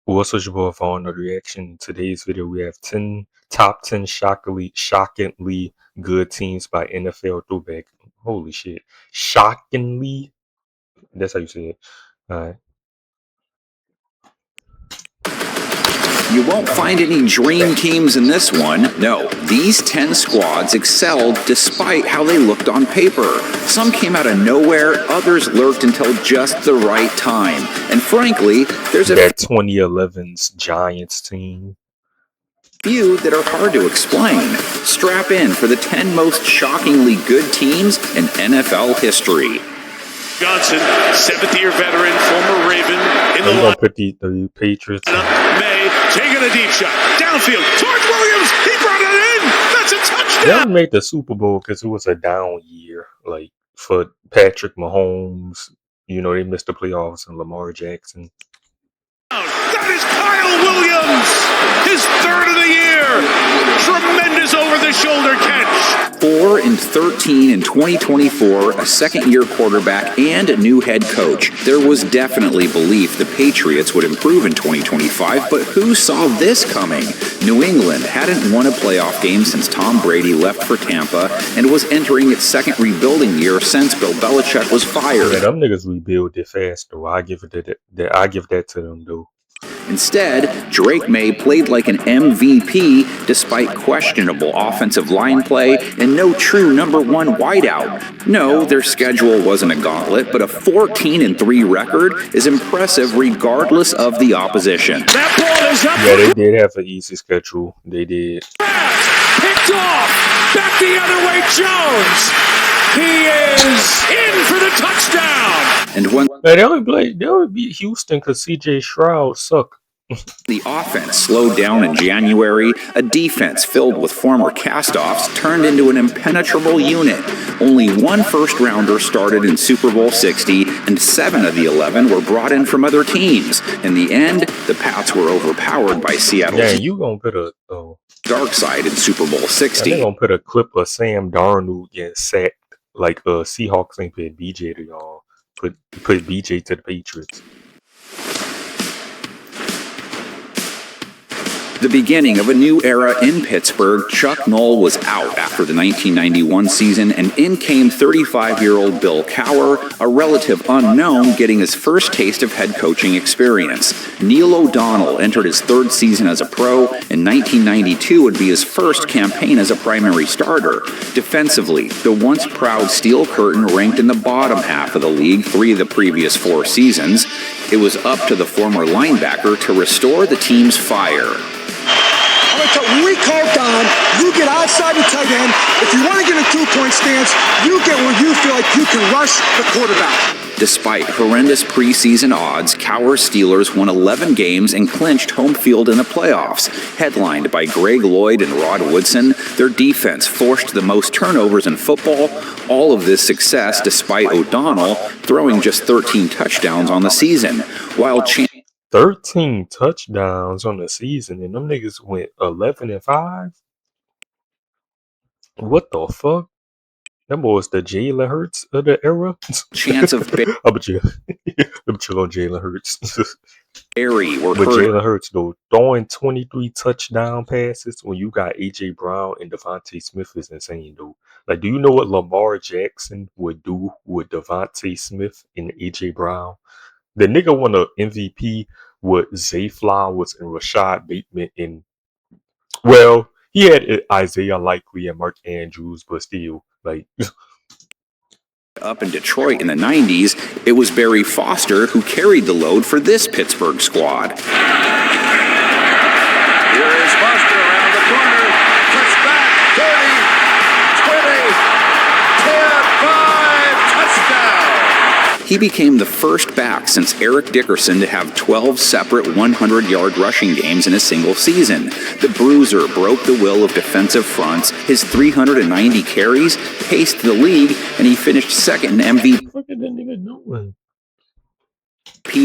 What's up, your boy for another reaction? In today's video, we have top 10 shockingly good teams by NFL throwback. Holy shit. Shockingly? That's how you say it. Alright. You won't find any dream teams in this one. No, these 10 squads excelled despite how they looked on paper. Some came out of nowhere, others lurked until just the right time. And frankly, there's that 2011's Giants team. Few that are hard to explain. Strap in for the 10 most shockingly good teams in NFL history. Johnson, seventh-year veteran, former Raven, in the line. Put the Patriots. May taking a deep shot downfield. George Williams, he brought it in. That's a touchdown. They only made the Super Bowl because it was a down year, like for Patrick Mahomes. You know, they missed the playoffs and Lamar Jackson. That is Kyle Williams, his third of the year. Tremendous over-the-shoulder catch. 4-13 in 2024, a second-year quarterback and a new head coach. There was definitely belief the Patriots would improve in 2025, but who saw this coming? New England hadn't won a playoff game since Tom Brady left for Tampa and was entering its second rebuilding year since Bill Belichick was fired. Yeah, them niggas rebuild it fast, though. I give that to them, though. Instead, Drake May played like an MVP despite questionable offensive line play and no true number one wideout. No, their schedule wasn't a gauntlet, but a 14-3 record is impressive regardless of the opposition. That ball is up. Yeah, they did have an easy schedule. They did. Picked off. Back the other way, Jones. He is in for the touchdown. And when they would beat Houston because C.J. Stroud suck. The offense slowed down in January, a defense filled with former cast-offs turned into an impenetrable unit. Only one first-rounder started in Super Bowl 60, and 7 of the 11 were brought in from other teams. In the end, the Pats were overpowered by Seattle. Yeah, you gonna put a dark side in Super Bowl 60. They're gonna put a clip of Sam Darnold getting sacked like Seahawks ain't put BJ to y'all. Put BJ to the Patriots. The beginning of a new era in Pittsburgh, Chuck Noll was out after the 1991 season, and in came 35-year-old Bill Cowher, a relative unknown getting his first taste of head coaching experience. Neil O'Donnell entered his third season as a pro, and 1992 would be his first campaign as a primary starter. Defensively, the once proud Steel Curtain ranked in the bottom half of the league 3 of the previous 4 seasons. It was up to the former linebacker to restore the team's fire. When we call down, you get outside the tight end. If you want to get a 2-point stance, you get where you feel like you can rush the quarterback. Despite horrendous preseason odds, Cowher's Steelers won 11 games and clinched home field in the playoffs. Headlined by Greg Lloyd and Rod Woodson, their defense forced the most turnovers in football. All of this success despite O'Donnell throwing just 13 touchdowns on the season, while 13 touchdowns on the season, and them niggas went 11-5. What the fuck? That was the Jalen Hurts of the era. Chance of I'm a chill on Jalen Hurts. But hurt. Jalen Hurts though, throwing 23 touchdown passes when you got AJ Brown and Devontae Smith is insane though. Like, do you know what Lamar Jackson would do with Devontae Smith and AJ Brown? The nigga won an MVP with Zay Flowers and Rashad Bateman in. Well, he had Isaiah Likely and Mark Andrews, but still, like. Up in Detroit in the 90s, it was Barry Foster who carried the load for this Pittsburgh squad. Here is Foster around the corner. Cuts back, 30, 20, 10, 5, touchdown. He became the first back since Eric Dickerson to have 12 separate 100-yard rushing games in a single season. The Bruiser broke the will of defensive fronts. His 390 carries paced the league, and he finished second in MVP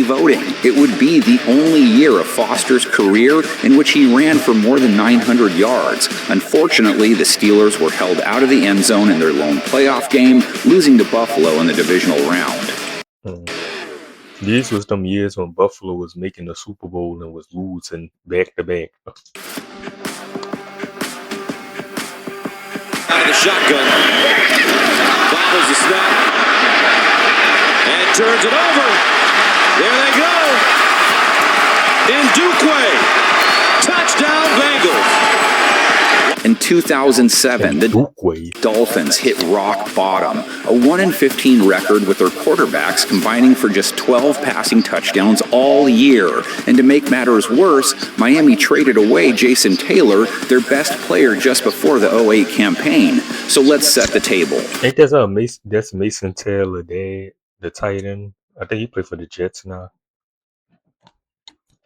voting. It would be the only year of Foster's career in which he ran for more than 900 yards. Unfortunately, the Steelers were held out of the end zone in their lone playoff game, losing to Buffalo in the divisional round. These was them years when Buffalo was making the Super Bowl and was losing back to back. Out of the shotgun. Bobbles the snap. And turns it over. There they go. Ndukwe. Touchdown Bengals. In 2007, the Dolphins hit rock bottom, a 1-15 record with their quarterbacks combining for just 12 passing touchdowns all year. And to make matters worse, Miami traded away Jason Taylor, their best player just before the 2008 campaign. So let's set the table. Ain't that's Mason Taylor, dad, the tight end? I think he played for the Jets now.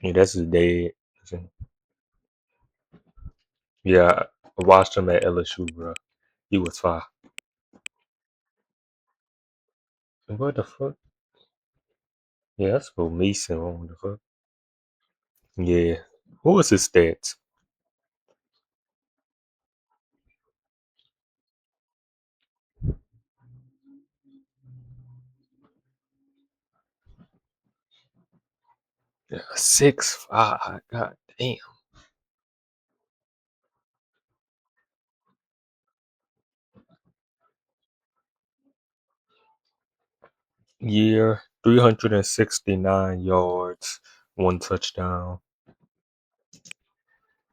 Yeah, that's his dad. Yeah, I watched him at LSU, bro. He was fire. What the fuck? Yeah, that's for Mason. What the fuck? Yeah. What was his stats? Yeah, 6'5". God damn. Year 369 yards, 1 touchdown.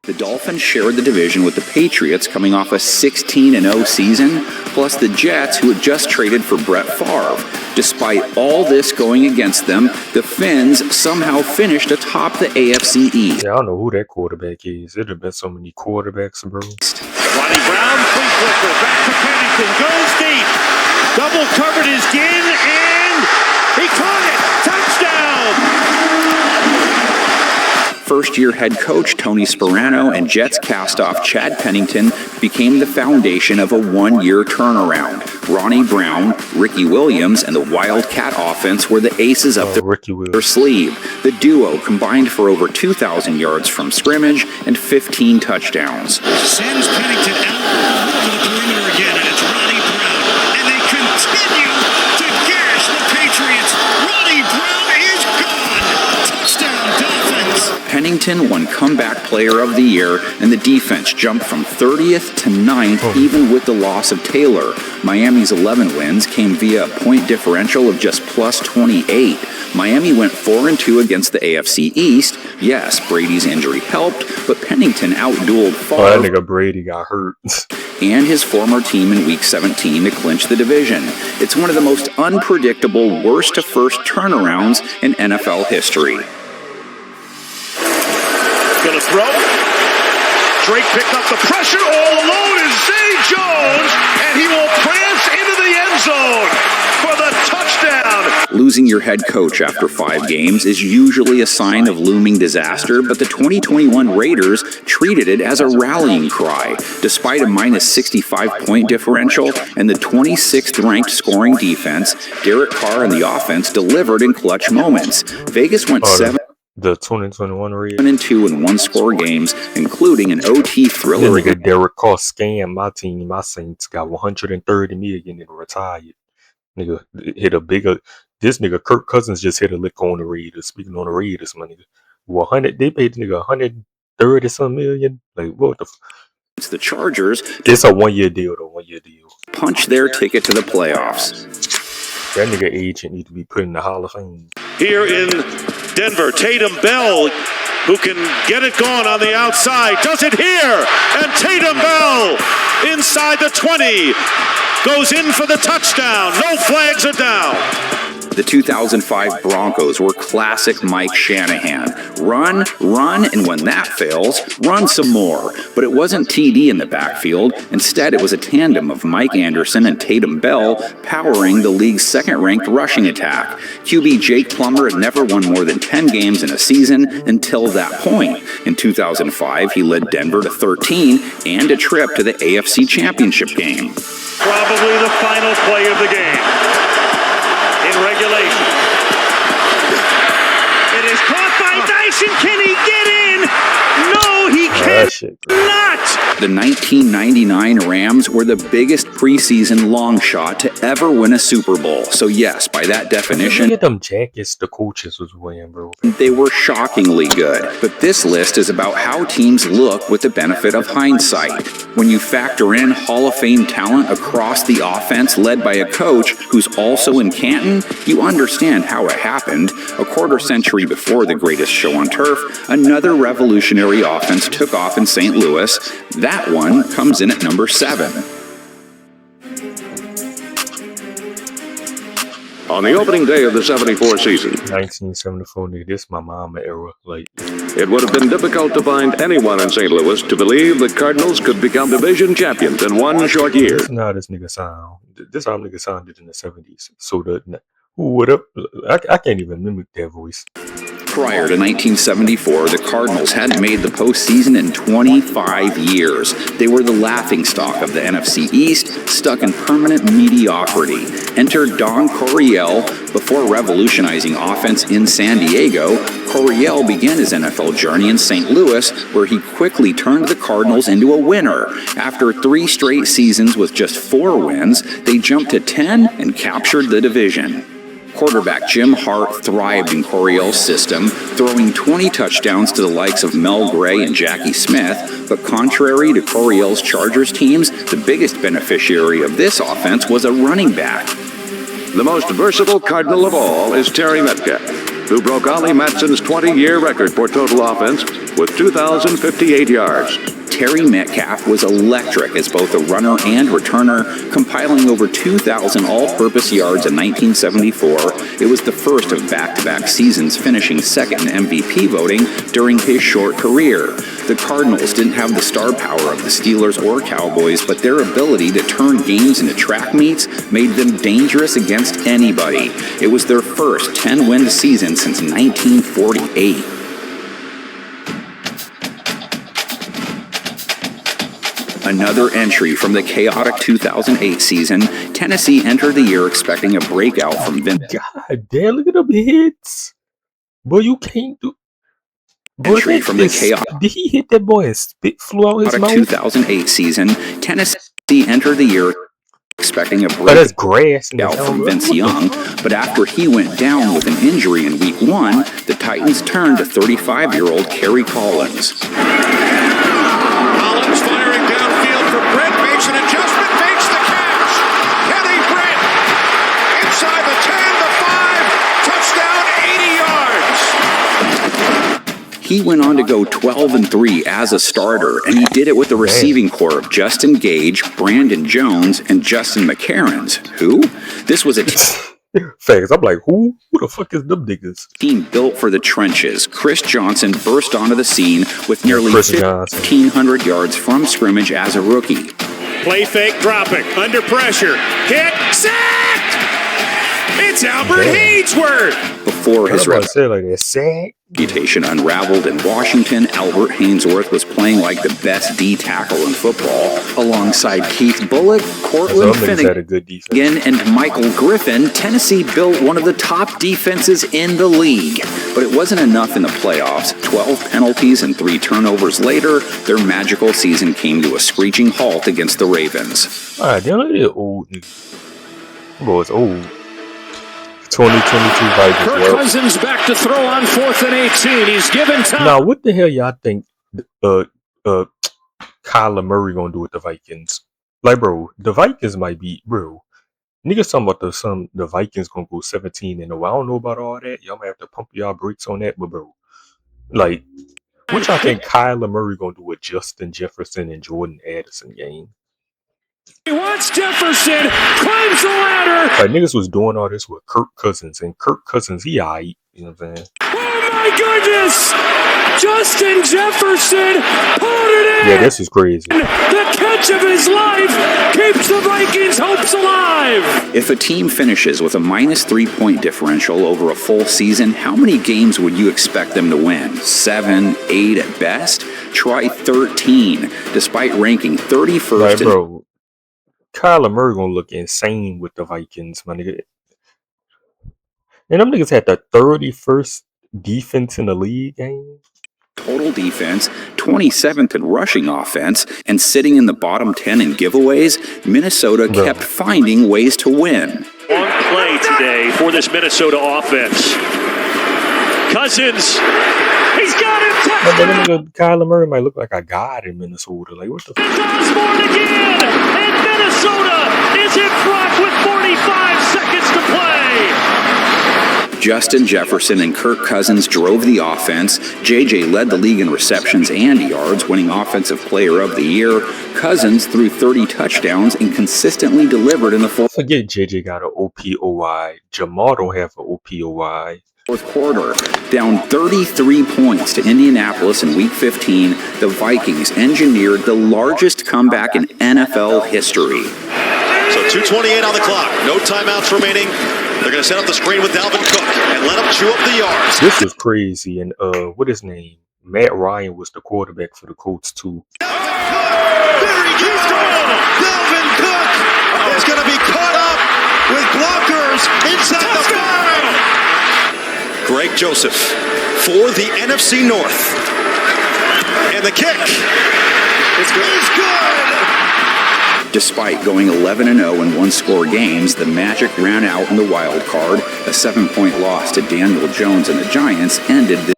The Dolphins shared the division with the Patriots coming off a 16-0 season, plus the Jets who had just traded for Brett Favre. Despite all this going against them, the Finns somehow finished atop the AFC East. Yeah, I don't know who that quarterback is. There'd have been so many quarterbacks, bro. Ronnie Brown, free flicker, back to Pennington, goes deep. Double covered his Ginn, and he caught it. Touchdown! First-year head coach Tony Sparano and Jets cast-off Chad Pennington became the foundation of a one-year turnaround. Ronnie Brown, Ricky Williams, and the Wildcat offense were the aces up their sleeve. The duo combined for over 2,000 yards from scrimmage and 15 touchdowns. Sends Pennington out to the perimeter again, and it's Ronnie Brown. And they continue to gash the Patriots. Ronnie Brown is gone. Touchdown, Dolphins. Pennington won Comeback Player of the Year, and the defense jumped from 30th to 9th, even with the loss of Taylor. Miami's 11 wins came via a point differential of just plus 28. Miami went 4-2 against the AFC East. Yes, Brady's injury helped, but Pennington outdueled Favre. That nigga Brady got hurt. And his former team in Week 17 to clinch the division. It's one of the most unpredictable worst-to-first turnarounds in NFL history. Gonna throw. Drake picked up the pressure. All alone is Zay Jones, and he will prance into the end zone for the touchdown. Losing your head coach after 5 games is usually a sign of looming disaster, but the 2021 Raiders treated it as a rallying cry. Despite a minus 65-point differential and the 26th ranked scoring defense, Derek Carr and the offense delivered in clutch moments. Vegas went 7 The 2021 Raiders. 7-2 in one-score games, including an OT thriller. Nigga Derek Carr scammed my team. My Saints got $130 million and retired. Nigga hit a bigger. This nigga Kirk Cousins just hit a lick on the Raiders. Speaking on the Raiders, my nigga. 100. They paid the nigga 130 some million. Like what the? The Chargers. It's a 1-year deal though. 1-year deal. Punch their ticket to the playoffs. That nigga agent need to be put in the Hall of Fame. Here in Denver, Tatum Bell, who can get it going on the outside, does it here, and Tatum Bell inside the 20, goes in for the touchdown. No flags are down. The 2005 Broncos were classic Mike Shanahan. Run, and when that fails, run some more. But it wasn't TD in the backfield. Instead, it was a tandem of Mike Anderson and Tatum Bell powering the league's second-ranked rushing attack. QB Jake Plummer had never won more than 10 games in a season until that point. In 2005, he led Denver to 13 and a trip to the AFC Championship game. Probably the final play of the game. In regulation. It is caught by Dyson. Can he get in? No, he cannot. The 1999 Rams were the biggest preseason long shot to ever win a Super Bowl. So yes, by that definition, Look at them jackets the coaches was wearing, bro. they were shockingly good. But this list is about how teams look with the benefit of hindsight. When you factor in Hall of Fame talent across the offense led by a coach who's also in Canton, you understand how it happened. A quarter century before the greatest show on turf, another revolutionary offense took off in St. Louis. That one comes in at number 7. On the opening day of the 74 season, 1974, nigga, this my mama era. Like, it would have been difficult to find anyone in St. Louis to believe the Cardinals could become division champions in one short year. this is how this nigga sound. This how nigga sounded in the 70s. So what up? I can't even mimic that voice. Prior to 1974, the Cardinals hadn't made the postseason in 25 years. They were the laughingstock of the NFC East, stuck in permanent mediocrity. Enter Don Coryell. Before revolutionizing offense in San Diego, Coryell began his NFL journey in St. Louis, where he quickly turned the Cardinals into a winner. After 3 straight seasons with just 4 wins, they jumped to 10 and captured the division. Quarterback Jim Hart thrived in Coryell's system, throwing 20 touchdowns to the likes of Mel Gray and Jackie Smith, but contrary to Coryell's Chargers teams, the biggest beneficiary of this offense was a running back. The most versatile Cardinal of all is Terry Metcalf, who broke Ollie Matson's 20-year record for total offense with 2,058 yards. Terry Metcalf was electric as both a runner and returner, compiling over 2,000 all-purpose yards in 1974. It was the first of back-to-back seasons, finishing second in MVP voting during his short career. The Cardinals didn't have the star power of the Steelers or Cowboys, but their ability to turn games into track meets made them dangerous against anybody. It was their first 10-win season since 1948. Another entry from the chaotic 2008 season, Tennessee entered the year expecting a breakout from Vince. God damn, look at them hits. Boy, you can't do... Boy, Entry from the chaotic did he hit that boy and spit flew out his mouth? 2008 season, Tennessee entered the year expecting a That's grass in the breakout from hell, Vince bro. Young, but after he went down with an injury in Week 1, the Titans turned to 35-year-old Kerry Collins. Collins firing downfield for Brett, makes an adjustment, makes the catch. Kenny Brett inside the 10, the 5, touchdown, 80 yards. He went on to go 12-3 as a starter, and he did it with the receiving core of Justin Gage, Brandon Jones, and Justin McCarrons. Who? This was a Facts. I'm like, who the fuck is them niggas? team built for the trenches. Chris Johnson burst onto the scene with nearly Chris Johnson. 1,500 yards from scrimmage as a rookie. Play fake, dropping, under pressure, hit, sacked! It's Albert Hainsworth! Before his I said like that. Sack. reputation unraveled in Washington, Albert Hainsworth was playing like the best D tackle in football. Alongside Keith Bullock, Cortland Some niggas had a good defense. Finnegan, and Michael Griffin, Tennessee built one of the top defenses in the league. But it wasn't enough in the playoffs. 12 penalties and 3 turnovers later, their magical season came to a screeching halt against the Ravens. Alright, damn, look at that old nigga. Boy, it's old. 2022 Vikings. Kirk Cousins back to throw on 4th and 18. He's given time. Now, what the hell y'all think Kyler Murray gonna do with the Vikings? Like, bro, the Vikings might be, bro. Niggas talking about the Vikings gonna go 17-0. I don't know about all that. Y'all might have to pump y'all brakes on that, but bro, like, what y'all think Kyler Murray gonna do with Justin Jefferson and Jordan Addison game? He wants Jefferson, climbs the ladder. Like, niggas was doing all this with Kirk Cousins, and Kirk Cousins, he aight, you know what I'm saying? Oh my goodness! Justin Jefferson put it in! Yeah, this is crazy. The catch of his life keeps the Vikings' hopes alive! If a team finishes with a minus 3-point differential over a full season, how many games would you expect them to win? 7, 8 at best? Try 13, despite ranking 31st Like, bro, Kyler Murray gonna look insane with the Vikings, my nigga. And them niggas had the 31st defense in the league game. total defense, 27th in rushing offense, and sitting in the bottom 10 in giveaways, Minnesota kept finding ways to win. One play today for this Minnesota offense. Cousins, he's got it, touchdown! Kyler Murray might look like a god in Minnesota. Like, what the fuck? It's Osborne again, and Minnesota is in front with 45 seconds to play. Justin Jefferson and Kirk Cousins drove the offense. JJ led the league in receptions and yards, winning Offensive Player of the Year. Cousins threw 30 touchdowns and consistently delivered in the Forget JJ got an OPOY. Jamal don't have an OPOY. fourth quarter. Down 33 points to Indianapolis in Week 15, the Vikings engineered the largest comeback in NFL history. So 2:28 on the clock. No timeouts remaining. They're going to set up the screen with Dalvin Cook and let him chew up the yards. This is crazy. And what is his name? Matt Ryan was the quarterback for the Colts too. Very good. Dalvin Cook is going to be caught up with blockers inside the 5. Greg Joseph for the NFC North. And the kick is good. Despite going 11-0 in one-score games, the Magic ran out in the wild card. A 7-point loss to Daniel Jones and the Giants ended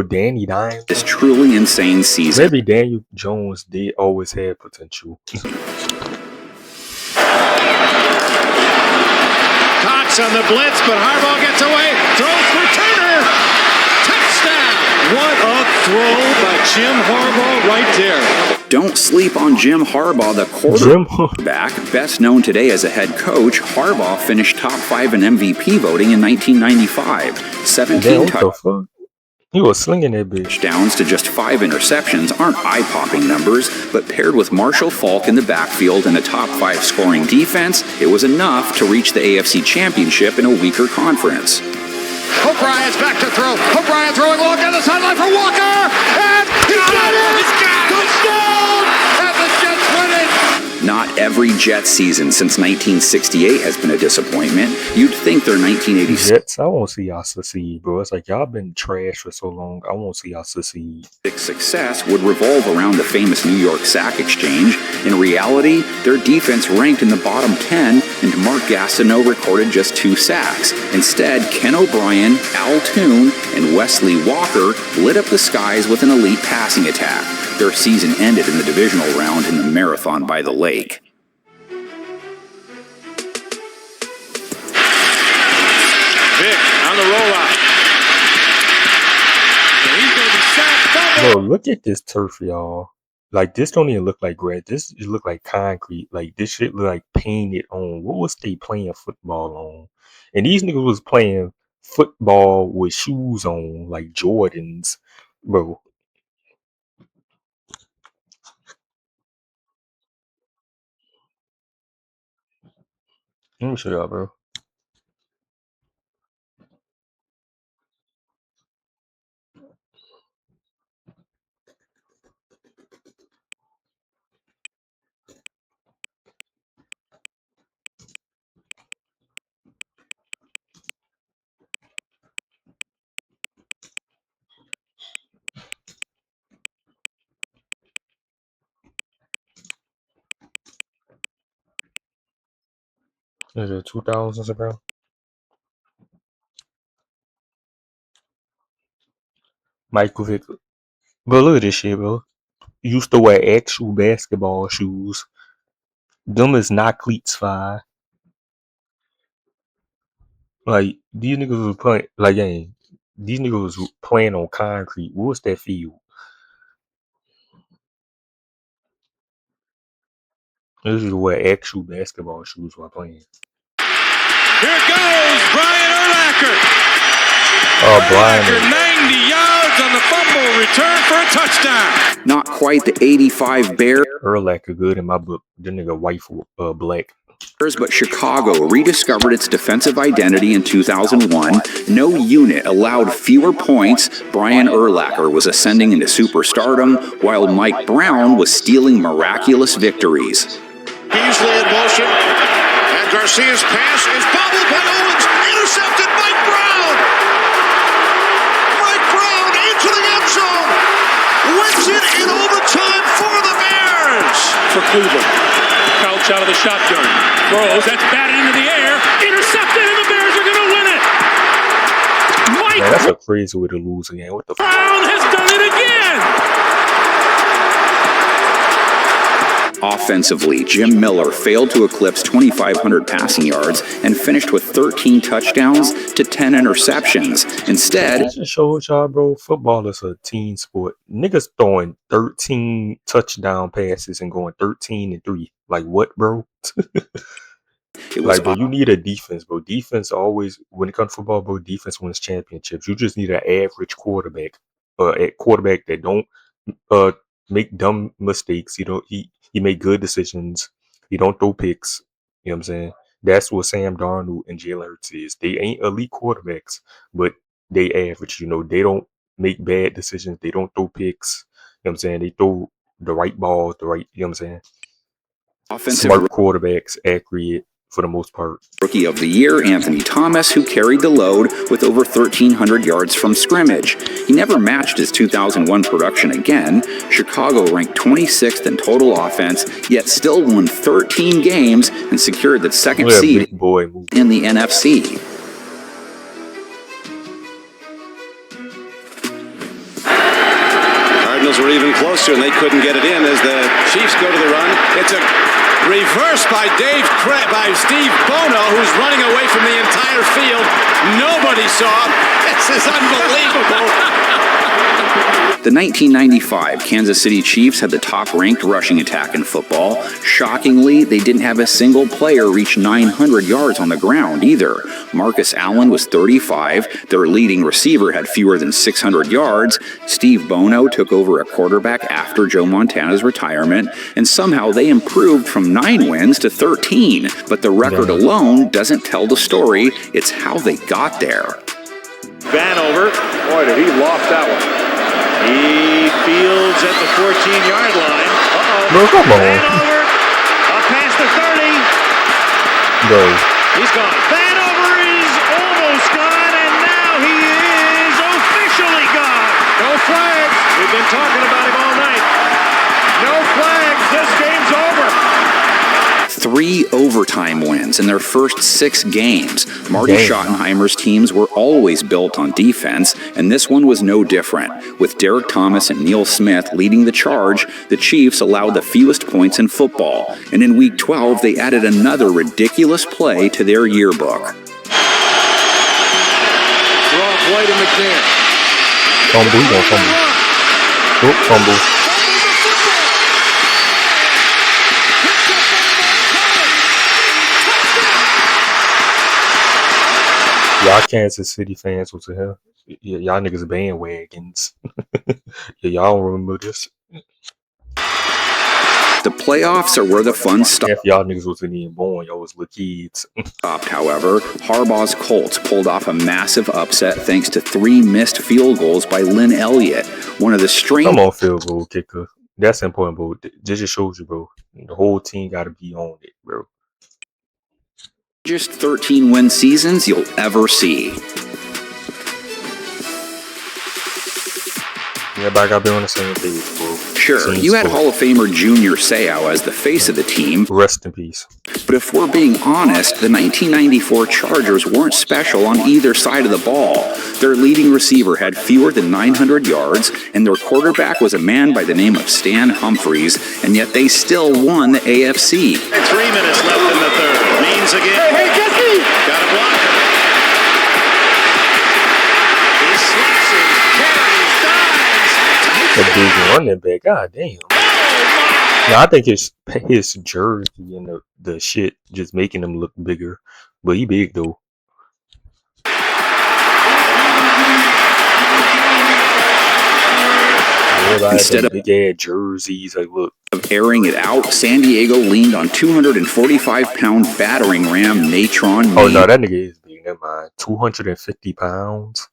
Danny Dimes. this truly insane season. Maybe Daniel Jones did always have potential. Cox on the blitz, but Harbaugh gets away. Throws for Turner. Touchdown. What a throw by Jim Harbaugh right there. Don't sleep on Jim Harbaugh, the quarterback. Best known today as a head coach, Harbaugh finished top 5 in MVP voting in 1995. 17 touchdowns. He was slinging that bitch. Touchdowns to just 5 interceptions aren't eye-popping numbers, but paired with Marshall Faulk in the backfield and a top 5 scoring defense, it was enough to reach the AFC Championship in a weaker conference. O'Brien's back to throw. O'Brien throwing long down the sideline for Walker. And he's got it! Touchdown! And the Jets win it! Not every Jets season since 1968 has been a disappointment. You'd think their 1986 Jets, I won't see y'all succeed, bro. It's like y'all been trash for so long. I won't see y'all succeed. success would revolve around the famous New York sack exchange. In reality, their defense ranked in the bottom 10, and Mark Gastineau recorded just 2 sacks. Instead, Ken O'Brien, Al Toon, and Wesley Walker lit up the skies with an elite passing attack. Their season ended in the divisional round in the Marathon by the Lake. Vic on the rollout. And he's going to be sacked. Bro, look at this turf, y'all. Like, this don't even look like grass. This just look like concrete. Like, this shit look like painted on. What was they playing football on? And these niggas was playing football with shoes on, like Jordans. Bro. Let me show y'all, bro. Is it 2000s, bro? Michael Vick. But look at this shit, bro. Used to wear actual basketball shoes. Them is not cleats 5. Like, these niggas was playing, like, these niggas was playing on concrete. What was that field? This is where actual basketball shoes while playing. Here goes Brian Urlacher. Brian. 90 yards on the fumble return for a touchdown. Not quite the 85 Bears, Urlacher good in my book. The nigga white for black. but Chicago rediscovered its defensive identity in 2001. No unit allowed fewer points. Brian Urlacher was ascending into superstardom, while Mike Brown was stealing miraculous victories. Beasley in motion. And Garcia's pass is bobbled by Owens. Intercepted Mike Brown. Mike Brown into the end zone. wins it in overtime for the Bears. For Cleveland. Couch out of the shotgun. Throws. That's batted into the air. Intercepted, and the Bears are going to win it. Mike Man, that's a crazy way to lose again. What the fuck? Brown has done it again. Offensively, Jim Miller failed to eclipse 2,500 passing yards and finished with 13 touchdowns to 10 interceptions. Instead, That just shows y'all, bro, football is a team sport. Niggas throwing 13 touchdown passes and going 13-3. Like, what, bro? it was Like, bro, you need a defense, bro. Defense always, when it comes to football, bro, defense wins championships. You just need an average quarterback. A quarterback that don't make dumb mistakes. He make good decisions. He don't throw picks. You know what I'm saying? That's what Sam Darnold and Jalen Hurts is. They ain't elite quarterbacks, but they average. They don't make bad decisions. They don't throw picks. You know what I'm saying? They throw the right balls, you know what I'm saying? offensive Smart quarterbacks, accurate for the most part. Rookie of the Year, Anthony Thomas, who carried the load with over 1,300 yards from scrimmage. He never matched his 2001 production again. Chicago ranked 26th in total offense, yet still won 13 games and secured the second What a seed big boy move. in the NFC. Cardinals were even closer, and they couldn't get it in as the Chiefs go to the run. It's a reverse by Steve Bono, who's running away from the entire field. Nobody saw. This is unbelievable. The 1995 Kansas City Chiefs had the top-ranked rushing attack in football. Shockingly, they didn't have a single player reach 900 yards on the ground either. Marcus Allen was 35. Their leading receiver had fewer than 600 yards. Steve Bono took over at quarterback after Joe Montana's retirement, and somehow they improved from 9 wins to 13. But the record alone doesn't tell the story. It's how they got there. Vanover. Boy, did he loft that one. He fields at the 14-yard line. Bro, come on. Vanover up past the 30. Bro. He's gone. Vanover is almost gone, and now he is officially gone. No flags. We've been talking about him all night. No flags. This game's over. 3 overtime wins in their first 6 games. Marty Schottenheimer's teams were always built on defense, and this one was no different. With Derek Thomas and Neil Smith leading the charge, the Chiefs allowed the fewest points in football, and in Week 12 they added another ridiculous play to their yearbook. Draw White and McNair. Fumble, he gonna fumble. Oh, fumble. Y'all Kansas City fans, what the hell? Y'all niggas bandwagons. Y'all don't remember this? The playoffs are where the fun stopped. If y'all niggas wasn't even born, y'all was little kids. However, Harbaugh's Colts pulled off a massive upset thanks to 3 missed field goals by Lynn Elliott. One of the Come on, field goal kicker. That's important, bro. This just shows you, bro. The whole team got to be on it, bro. Just 13-win seasons you'll ever see. Everybody got to be on the same page, bro. Sure, you had Hall of Famer Junior Seau as the face of the team. Rest in peace. But if we're being honest, the 1994 Chargers weren't special on either side of the ball. Their leading receiver had fewer than 900 yards, and their quarterback was a man by the name of Stan Humphries, and yet they still won the AFC. 3 minutes left in the third. Means again. Hey, Jesse! Got a block. He slices, carries, dives. That dude's running back. God damn. Yeah, I think his jersey and the shit just making him look bigger. But he big though. Instead of big ass jerseys, like look. Of airing it out, San Diego leaned on 245-pound battering ram Natron. Oh no, that nigga is big. Never mind. 250 pounds.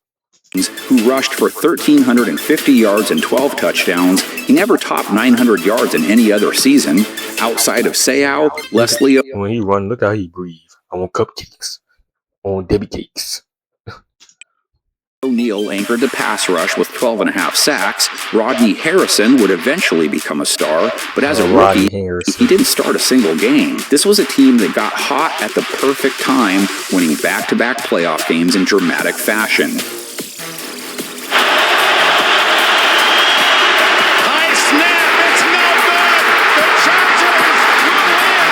Who rushed for 1,350 yards and 12 touchdowns. He never topped 900 yards in any other season. Outside of Seau, Leslie... When he run, look how he breathe. I want cupcakes. I want Debbie cakes. O'Neal anchored the pass rush with 12.5 sacks. Rodney Harrison would eventually become a star, but as a rookie, he didn't start a single game. This was a team that got hot at the perfect time, winning back-to-back playoff games in dramatic fashion. High snap, it's no good. The Chargers will win.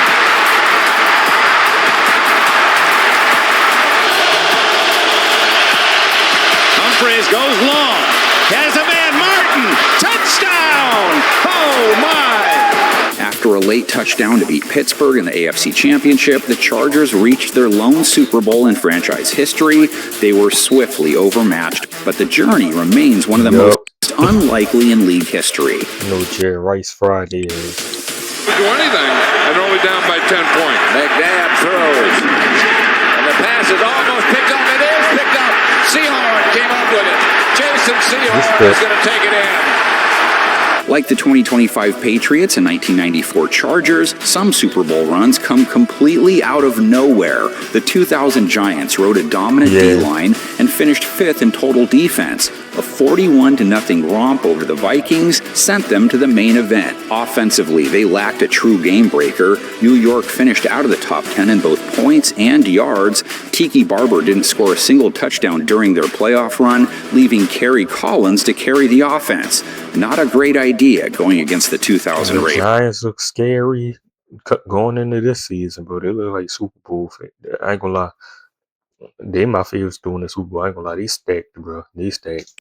Humphreys goes long. Has a man, Martin. Touchdown! Oh, my! After a late touchdown to beat Pittsburgh in the AFC Championship, the Chargers reached their lone Super Bowl in franchise history. They were swiftly overmatched, but the journey remains one of the most unlikely in league history. Jerry Rice Friday is. Do anything and only down by 10 points. McNabb throws. And the pass is almost picked up. It is picked up. Seahorn came up with it. Jason Seahorn is going to take it in. Like the 2025 Patriots and 1994 Chargers, some Super Bowl runs come completely out of nowhere. The 2000 Giants rode a dominant D-line and finished 5th in total defense. A 41-0 romp over the Vikings sent them to the main event. Offensively, they lacked a true game breaker. New York finished out of the top 10 in both points and yards. Tiki Barber didn't score a single touchdown during their playoff run, leaving Kerry Collins to carry the offense. Not a great idea going against the 2000 Raiders. The Giants look scary going into this season, bro. They look like Super Bowl. I ain't gonna lie. They my favorites doing the Super Bowl. I ain't gonna lie. They stacked, bro. They stacked.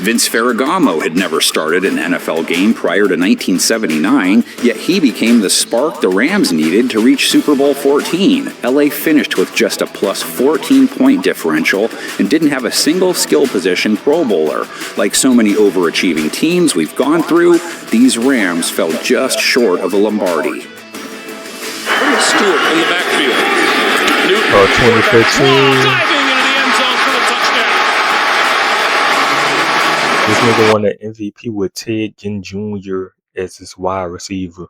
Vince Ferragamo had never started an NFL game prior to 1979, yet he became the spark the Rams needed to reach Super Bowl 14. LA finished with just a plus 14-point differential and didn't have a single skill position Pro Bowler. Like so many overachieving teams we've gone through, these Rams fell just short of a Lombardi. Stewart in the backfield. 2015. This nigga won an MVP with Ted Ginn Jr. as his wide receiver.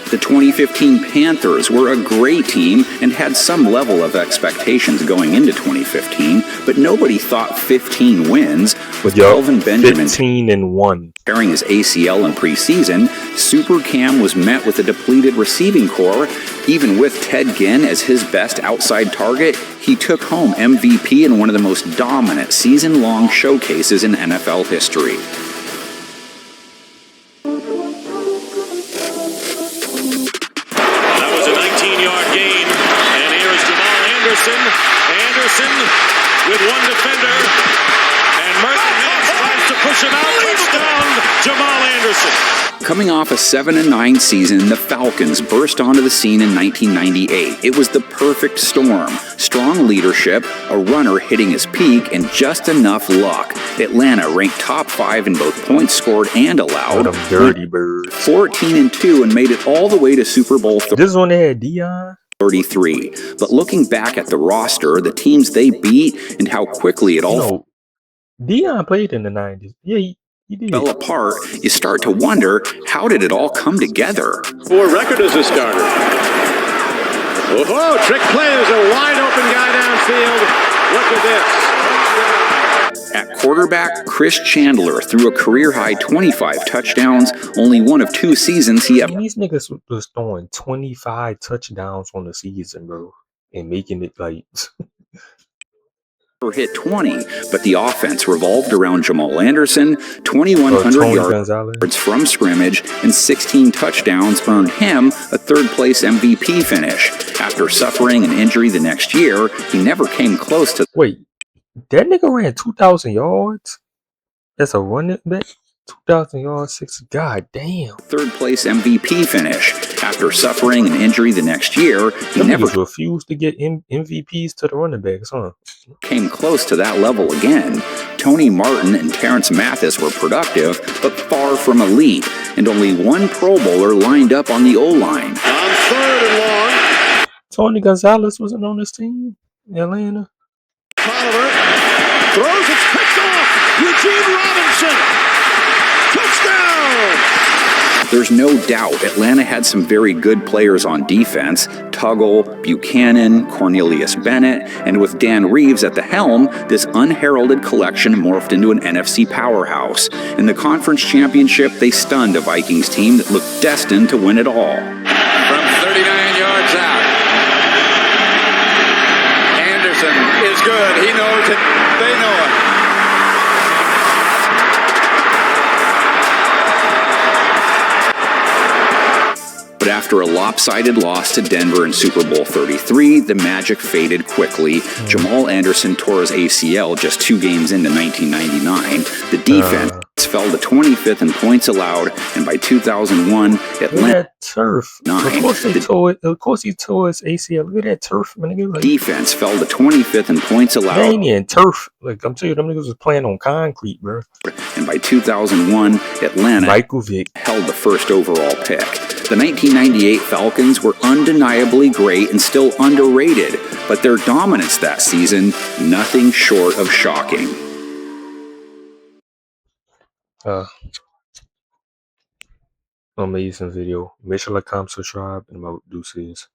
The 2015 Panthers were a great team and had some level of expectations going into 2015, but nobody thought 15 wins. With Kelvin Benjamin 15-1 tearing his ACL in preseason, Super Cam was met with a depleted receiving core. Even with Ted Ginn as his best outside target, he took home MVP in one of the most dominant season-long showcases in NFL history. That was a 19-yard gain, and here's Jamal Anderson with one defender, and Merton tries to push him out. Touchdown, Jamal Anderson. Coming off a 7-9 season, the Falcons burst onto the scene in 1998. It was the perfect storm. Strong leadership, a runner hitting his peak, and just enough luck. Atlanta ranked top 5 in both points scored and allowed. Them dirty birds. 14-2 and made it all the way to Super Bowl 33. This one had Dion. But looking back at the roster, the teams they beat, and how quickly it all Dion played in the 90s. Yeah, he did. Fell apart, you start to wonder, how did it all come together? For record as a starter. Oh, trick play. There's a wide open guy downfield. Look at this. At quarterback, Chris Chandler threw a career-high 25 touchdowns, only one of 2 seasons he ever. These niggas was throwing 25 touchdowns on the season, bro, and making it like hit 20, but the offense revolved around Jamal Anderson. 2,100 yards from scrimmage and 16 touchdowns earned him a third-place MVP finish. After suffering an injury the next year, he never came close to. Wait, that nigga ran 2,000 yards? That's a running back? 2,000 yards, 6. God damn. Third-place MVP finish. After suffering an injury the next year, he never refused to get MVPs to the running backs, huh? Came close to that level again. Tony Martin and Terrence Mathis were productive, but far from elite, and only one Pro Bowler lined up on the O-line. On 3rd and long. Tony Gonzalez wasn't on this team in Atlanta. Oliver throws, it's picked off. Eugene Robinson. Touchdown! There's no doubt Atlanta had some very good players on defense: Tuggle, Buchanan, Cornelius Bennett, and with Dan Reeves at the helm, this unheralded collection morphed into an NFC powerhouse. In the conference championship, they stunned a Vikings team that looked destined to win it all. From 39 yards out, Anderson is good. He knows it. They know it. But after a lopsided loss to Denver in Super Bowl 33, the magic faded quickly. Jamal Anderson tore his ACL just 2 games into 1999. The defense fell to 25th in points allowed, and by 2001, Atlanta turf. Of course he tore his ACL. Look at that turf, my nigga. Like, defense fell to 25th in points allowed. They ain't in turf. Like, I'm telling you, them niggas was playing on concrete, bro. And by 2001, Atlanta Michael Vick held the first overall pick. The 1998 Falcons were undeniably great and still underrated, but their dominance that season, nothing short of shocking. Amazing video. Make sure to like, comment, subscribe, and my deuces.